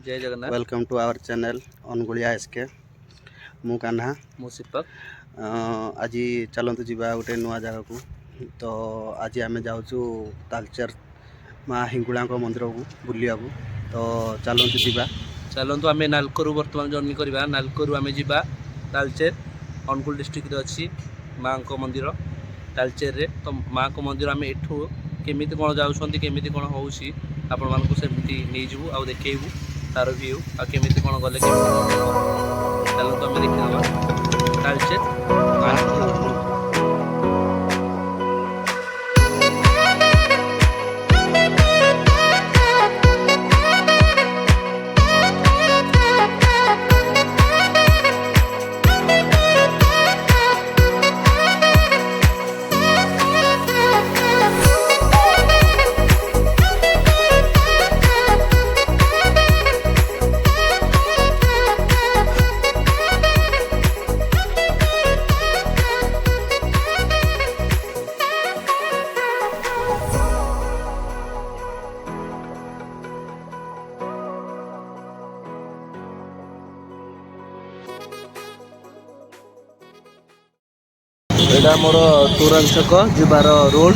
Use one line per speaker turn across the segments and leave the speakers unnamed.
जय Jagannath.
Welcome to our channel Anugulia SK मु कान्हा
मु सिपक।
आज चलतु जावा गोटे नुआ जगह को। तो आज आम जाऊँ तालचेर माँ हिंगुला मंदिर को बुलिया को। तो चलतु जावा
चलतु आम नालकोरु बर्तमान जर्नी करवा। नालकोरु आम जावा तालचेर अनुगुल डिस्ट्रिक्ट अच्छी माँ को मंदिर तालचेर रे। तो माँ को मंदिर आम एठू केमी कौन जाऊँच केमी कौन हो आपण मानक सेमती नहीं जीवु आ देखू तार व्यू आ केमी कौन गले चलतु आम देखा तालचेर माँ। एटा मोर तुरंत छक जीवार रोड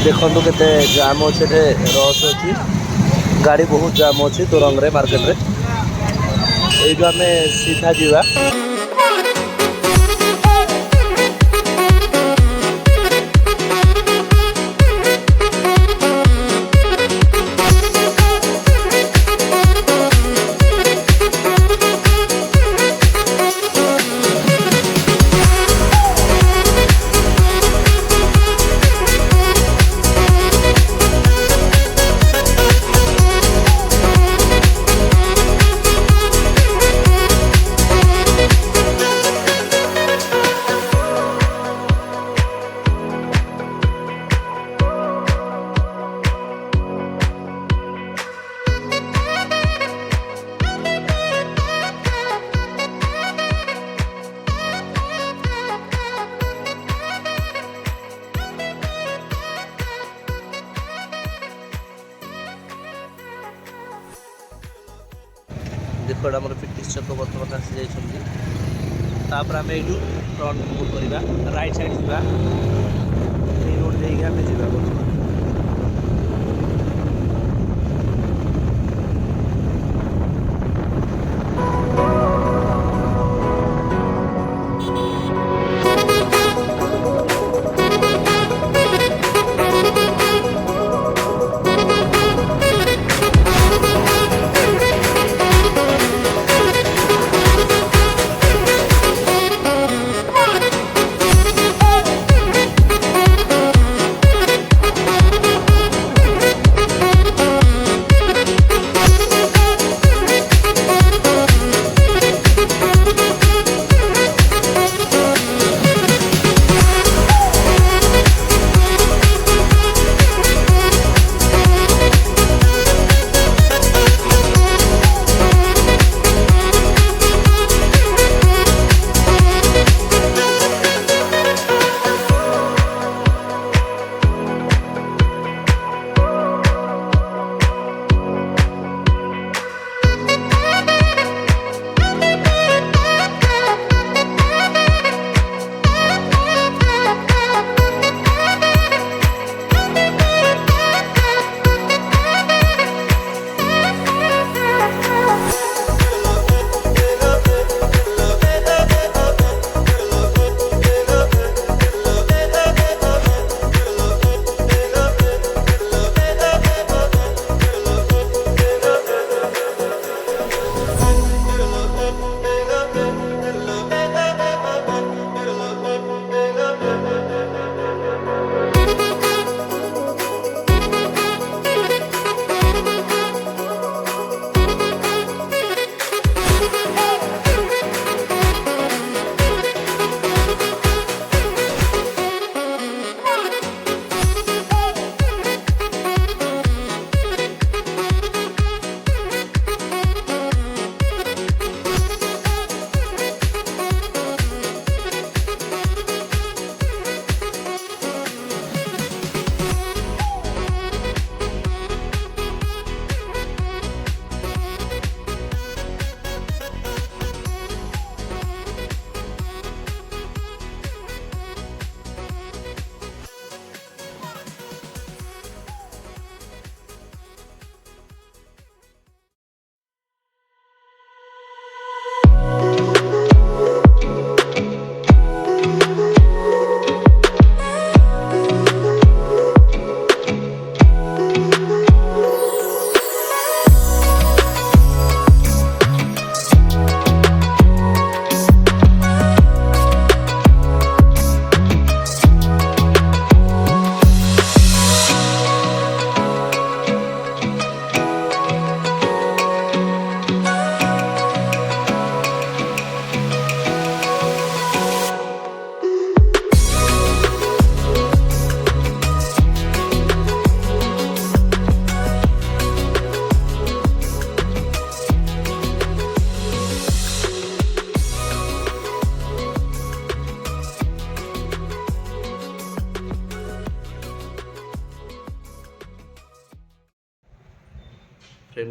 देखु के जाम अच्छे रस अच्छी गाड़ी बहुत जाम अच्छी तुरंग रे मार्केट रे ये आम सीधा जीवा। देखो आम पिटिश छक बर्तमान आसी जापर आम यू फ्रंट मुव करवा राइट साइड जावा रोड देखिए आम जा बर्तमान।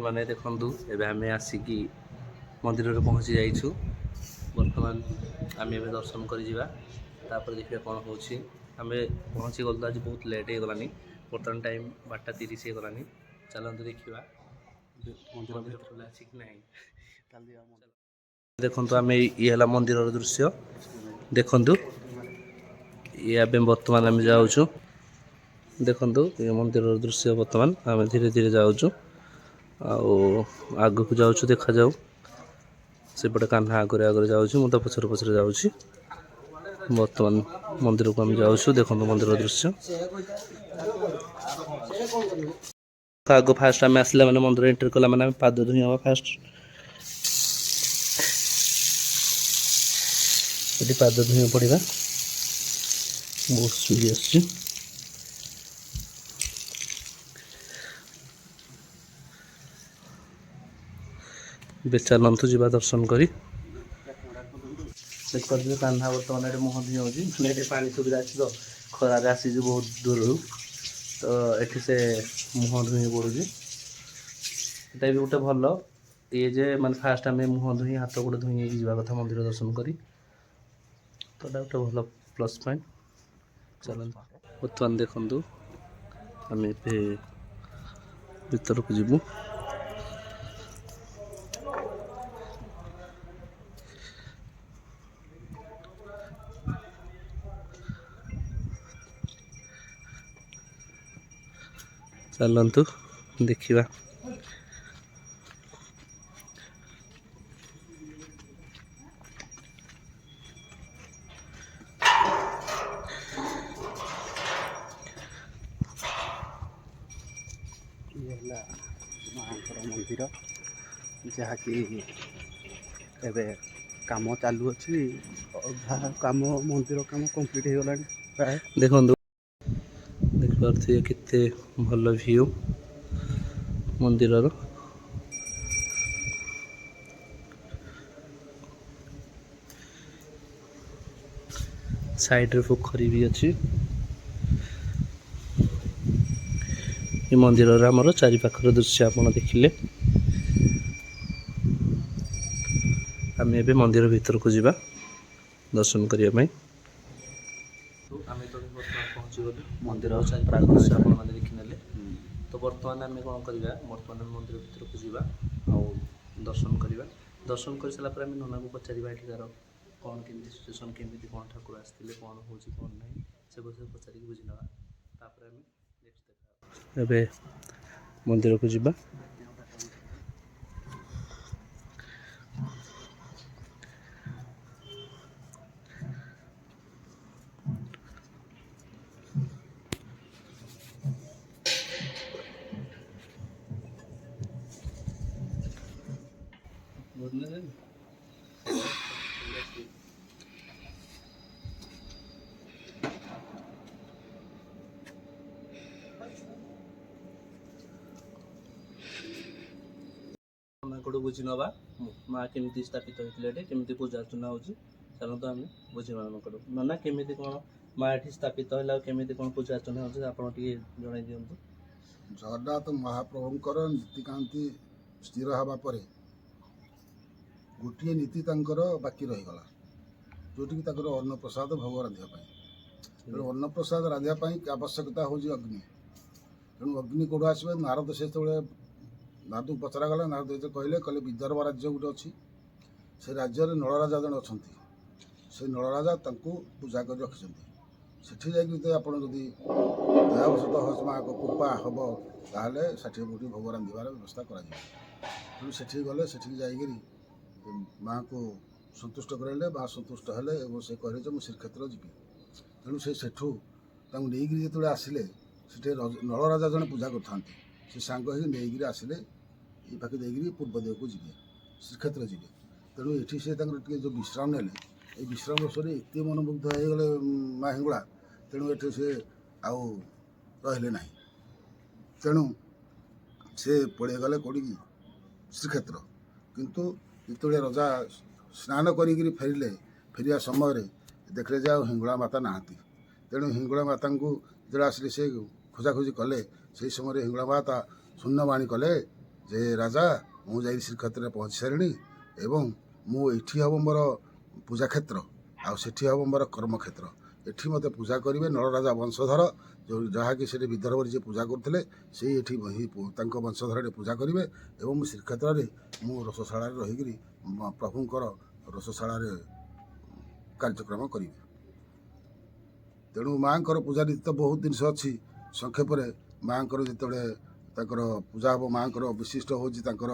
मैंने देखु एवं आम आसिकी मंदिर में पहुँची जाइछु बर्तमान आम ए दर्शन कर देखिए कौन हो आम पहुँची गलु आज बहुत लेट हो गलानी बर्तमान टाइम 12:30 हो गलानी चलते देखा मंदिर खोला अच्छी कि नहीं देखु आम ये मंदिर दृश्य देखु ये बर्तमान आम जाऊँ देखु ये मंदिर दृश्य बर्तमान आम धीरे धीरे जाऊँ आग को जाऊँ देखा जाऊ सेपटे कान्हा आगे आगे जाऊँ मुझे पचर पचर जाऊँ बर्तमान मंदिर को आम जाऊँ देखो मंदिर दृश्य आग फास्ट आम आसला मैंने मंदिर एंट्री कला मैंने पाद धुई हवा फास्ट ये पाद धुई पड़ा बहुत सुई आस चलतु जा दर्शन करी देखिए कान्हा बर्तमान ये मुह धुई होगी मैंने पानी सुविधा अच्छी तो खरार आसी बहुत दूर तो ये से मुह धुई पड़ूँ ये भी गोटे भल ये जे मैंने फास्ट आम मुह धुई हाथ गोटे धुई जा कथा मंदिर दर्शन करी तो गोटे भल प्लस पॉइंट चल बर्तमान देखु आम भर को जीवु चलतु देखा
ये माँकर मंदिर जहाँकि एबे काम चालू अच्छी अधा काम मंदिर काम कंप्लीट हो गला प्राय
देखु देखिए केते भल व्यू मंदिर साइड रे पोखरी भी अच्छी ये मंदिर आमर चारिपाखर दृश्य आप देखिले आम ए मंदिर भीतर को जा दर्शन करने पहुँची गलु मंदिर चारिपाख दृश्य आप देखने तो बर्तमान आम कौन करवा बर्तमान मंदिर भीतर को जा दर्शन करवा दर्शन कर सारा आम नना को पचार एठार कौन केमी सिचुएसन केमी कौन ठाकुर आसते कौन हो कौन ना से विषय पचार बुझी ना एबे मंदिर को जीवा माँ बुझी नवा माँ केमी स्थापित होते केमी पूजा अर्चना हो चलते आम बुझी मानक ना केमी कौन माँ ये स्थापित है केमी कौन पूजा अर्चना हो जन दिंतु
जगन्नाथ महाप्रभुंकर नीतिकांति स्थिर हवा पर गोटे नीति बाकी रहीगला जोटि अन्न प्रसाद भोग रांधापी तेणु अन्न प्रसाद रांधापी आवश्यकता हूँ अग्नि तेणु अग्नि कौट आसवे नारद से नारद पचरा गला नारद कहले कहले विदर्भ राज्य गोटे अच्छी से राज्य में नलराजा जन अच्छा से नलराजा पूजा कर रखिंट सेठी जाकि आप दयावशत माँ को कृपा हम ताहले 60 कोटी भोग रांधार व्यवस्था कर तेणु सेठी गले सेठी जाकि माँ को संतुष्ट कराइले माँ संतुष्ट हेले और से कहले मुझे श्रीक्षेत्र जी तेणु सेठू नहीं जो आसिले से नलराजा जन पूजा कर सांग नहीं आसिले ये पाखे देकर पूर्व देव को जी श्रीक्षेत्र जी तेणु ये से जो विश्राम ने ये विश्राम बसर एत मनमुग्ध हो गले माँ हिंगुड़ा तेणु ये से आउ रहिले ना तेणु से पड़े गले कौटी श्रीक्षेत्र किंतु जो रजा स्नान कर फेरिले फेरिया समय देखले जे हिंगुड़ा माता नहांती तेणु हिंगुड़ा माता जो आसिले से खोजाखोजी कले से समय हिंगुड़ा माता शून्यवाणी कले ଯେ ରାଜା ମୁଁ ଯାଇ ଶ୍ରୀକ୍ଷେତ୍ରରେ ପହଞ୍ଚି ସାରିଣି ଏବଂ ମୁଁ ଏଠି ହେବ ମୋର ପୂଜା କ୍ଷେତ୍ର ଆଉ ସେଠି ହେବ ମୋର କର୍ମକ୍ଷେତ୍ର। ଏଠି ମୋତେ ପୂଜା କରିବେ ନଳରାଜା ବଂଶଧର, ଯେଉଁ ଯାହାକି ସେଠି ବିଦର୍ଭରେ ଯିଏ ପୂଜା କରୁଥିଲେ ସେଇ ଏଠି ତାଙ୍କ ବଂଶଧରରେ ପୂଜା କରିବେ ଏବଂ ମୁଁ ଶ୍ରୀକ୍ଷେତ୍ରରେ ମୁଁ ରୋଷଶାଳାରେ ରହିକିରି ପ୍ରଭୁଙ୍କର ରୋଷଶାଳାରେ କାର୍ଯ୍ୟକ୍ରମ କରିବି। ତେଣୁ ମାଆଙ୍କର ପୂଜା ନୀତି ତ ବହୁତ ଜିନିଷ ଅଛି। ସଂକ୍ଷେପରେ ମାଆଙ୍କର ଯେତେବେଳେ ତାଙ୍କର ପୂଜା ହେବ, ମାଆଙ୍କର ବିଶିଷ୍ଟ ହେଉଛି ତାଙ୍କର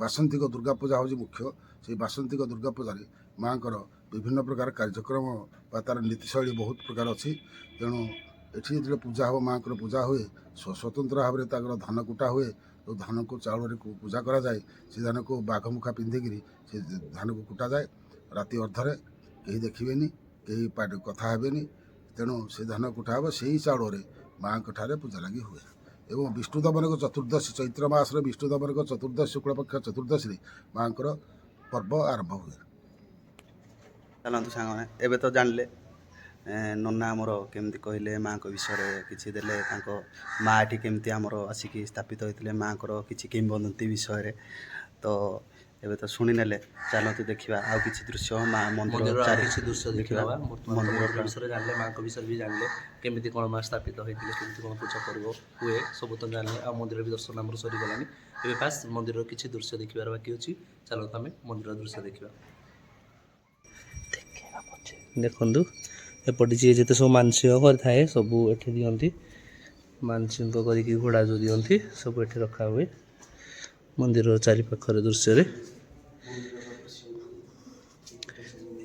ବାସନ୍ତିକ ଦୁର୍ଗା ପୂଜା ହେଉଛି ମୁଖ୍ୟ। ସେଇ ବାସନ୍ତିକ ଦୁର୍ଗା ପୂଜାରେ ମାଆଙ୍କର ବିଭିନ୍ନ ପ୍ରକାର କାର୍ଯ୍ୟକ୍ରମ ବା ତା'ର ନୀତିଶୈଳୀ ବହୁତ ପ୍ରକାର ଅଛି। ତେଣୁ ଏଠି ଯେତେବେଳେ ପୂଜା ହେବ, ମାଆଙ୍କର ପୂଜା ହୁଏ, ସ୍ୱତନ୍ତ୍ର ଭାବରେ ତାଙ୍କର ଧାନ କୁଟା ହୁଏ। ଯେଉଁ ଧାନକୁ ଚାଉଳରେ ପୂଜା କରାଯାଏ, ସେ ଧାନକୁ ବାଘ ମୁଖା ପିନ୍ଧିକିରି ସେ ଧାନକୁ କୁଟାଯାଏ। ରାତି ଅର୍ଦ୍ଧରେ କେହି ଦେଖିବେନି, କେହି କଥା ହେବେନି। ତେଣୁ ସେ ଧାନ କୁଟା ହେବ, ସେହି ଚାଉଳରେ ମାଆଙ୍କ ଠାରେ ପୂଜା ଲାଗି ହୁଏ। ଏବଂ ବିଷ୍ଣୁ ଦମନକ ଚତୁର୍ଦ୍ଦଶୀ, ଚୈତ୍ର ମାସର ବିଷ୍ଣୁ ଦମନକ ଚତୁର୍ଦ୍ଦଶୀ ଶୁକ୍ଳପକ୍ଷ ଚତୁର୍ଦ୍ଦଶୀରେ ମାଆଙ୍କର ପର୍ବ ଆରମ୍ଭ ହୁଏ।
ଚାଲନ୍ତୁ ସାଙ୍ଗମାନେ, ଏବେ ତ ଜାଣିଲେ ନନା ଆମର କେମିତି କହିଲେ ମାଆଙ୍କ ବିଷୟରେ କିଛି ଦେଲେ, ତାଙ୍କ ମାଆ ଏଠି କେମିତି ଆମର ଆସିକି ସ୍ଥାପିତ ହୋଇଥିଲେ, ମାଆଙ୍କର କିଛି କିମ୍ବଦନ୍ତୀ ବିଷୟରେ ତ ଏବେ ତ ଶୁଣିନେଲେ। ଚାଲନ୍ତୁ ଦେଖିବା ଆଉ କିଛି ଦୃଶ୍ୟ ମା ମନ୍ଦିର
କିଛି ଦୃଶ୍ୟ ଦେଖିବା। ମନ୍ଦିର ବିଷୟରେ ଜାଣିଲେ, ମାଆଙ୍କ ବିଷୟରେ ବି ଜାଣିଲେ, କେମିତି କ'ଣ ମା ସ୍ଥାପିତ ହୋଇଥିଲେ, କେମିତି କ'ଣ ପୂଜା ପର୍ବ ହୁଏ, ସବୁ ତ ଜାଣିଲେ। ଆଉ ମନ୍ଦିର ବି ଦର୍ଶନ ଆମର ସରିଗଲାଣି। ଏବେ ଫାଷ୍ଟ ମନ୍ଦିରର କିଛି ଦୃଶ୍ୟ ଦେଖିବାର ବାକି ଅଛି। ଚାଲନ୍ତୁ ଆମେ ମନ୍ଦିରର ଦୃଶ୍ୟ ଦେଖିବା। ଦେଖନ୍ତୁ, ଏପଟେ ଯିଏ ଯେତେ ସବୁ ମାନସିକ କରିଥାଏ ସବୁ ଏଠି ଦିଅନ୍ତି। ମାନସିକ କରିକି ଘୋଡ଼ା ଯେଉଁ ଦିଅନ୍ତି ସବୁ ଏଠି ରଖା ହୁଏ ମନ୍ଦିରର ଚାରିପାଖରେ ଦୃଶ୍ୟରେ।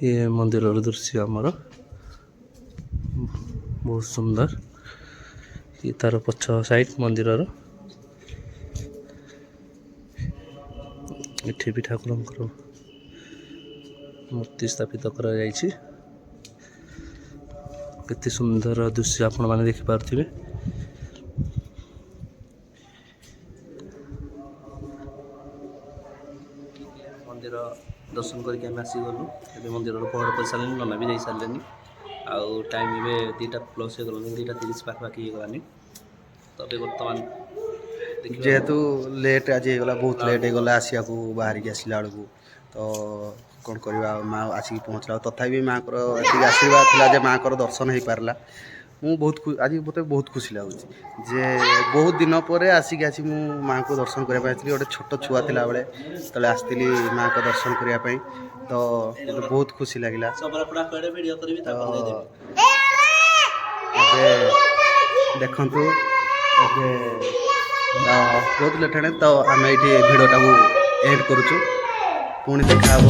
ଇଏ ମନ୍ଦିରର ଦୃଶ୍ୟ ଆମର ବହୁତ ସୁନ୍ଦର। ଇଏ ତାର ପଛ ସାଇଡ୍ ମନ୍ଦିରର। ଏଠି ବି ଠାକୁରଙ୍କର ମୂର୍ତ୍ତି ସ୍ଥାପିତ କରାଯାଇଛି। କେତେ ସୁନ୍ଦର ଦୃଶ୍ୟ ଆପଣମାନେ ଦେଖିପାରୁଥିବେ। ମନ୍ଦିର ଦର୍ଶନ କରିକି ଆମେ ଆସିଗଲୁ। ଏବେ ମନ୍ଦିରର ପହଡ଼ କରିସାରିଲେଣି, ନନା ବି ଯାଇସାରିଲେଣି। ଆଉ ଟାଇମ୍ ଏବେ 2:00+ ହେଇଗଲାଣି, 2:30 ପାଖାପାଖି ହେଇଗଲାଣି। ତ ଏବେ ବର୍ତ୍ତମାନ
ଯେହେତୁ ଲେଟ୍ ଆଜି ହେଇଗଲା, ବହୁତ ଲେଟ୍ ହେଇଗଲା ଆସିବାକୁ, ବାହାରିକି ଆସିଲା ବେଳକୁ। ତ କ'ଣ କରିବା, ମା' ଆସିକି ପହଞ୍ଚିଲା। ତଥାପି ମାଆଙ୍କର ଏତିକି ଆଶୀର୍ବାଦ ଥିଲା ଯେ ମାଆଙ୍କର ଦର୍ଶନ ହେଇପାରିଲା। ମୁଁ ଆଜି ମୋତେ ବହୁତ ଖୁସି ଲାଗୁଛି ଯେ ବହୁତ ଦିନ ପରେ ଆସିକି ମୁଁ ମାଆଙ୍କୁ ଦର୍ଶନ କରିବା ପାଇଁ ଆସିଥିଲି। ଗୋଟେ ଛୋଟ ଛୁଆ ଥିଲାବେଳେ ଯେତେବେଳେ ଆସିଥିଲି ମାଆଙ୍କ ଦର୍ଶନ କରିବା ପାଇଁ, ତ ମୋତେ ବହୁତ ଖୁସି ଲାଗିଲା। ଏବେ ଦେଖନ୍ତୁ, ଏବେ ବହୁତ ଲେଟ୍ ହେଲାଣି, ତ ଆମେ ଏଇଠି ଭିଡ଼ିଓଟାକୁ ଏଣ୍ଡ କରୁଛୁ। ପୁଣି ଦେଖା ହେବ।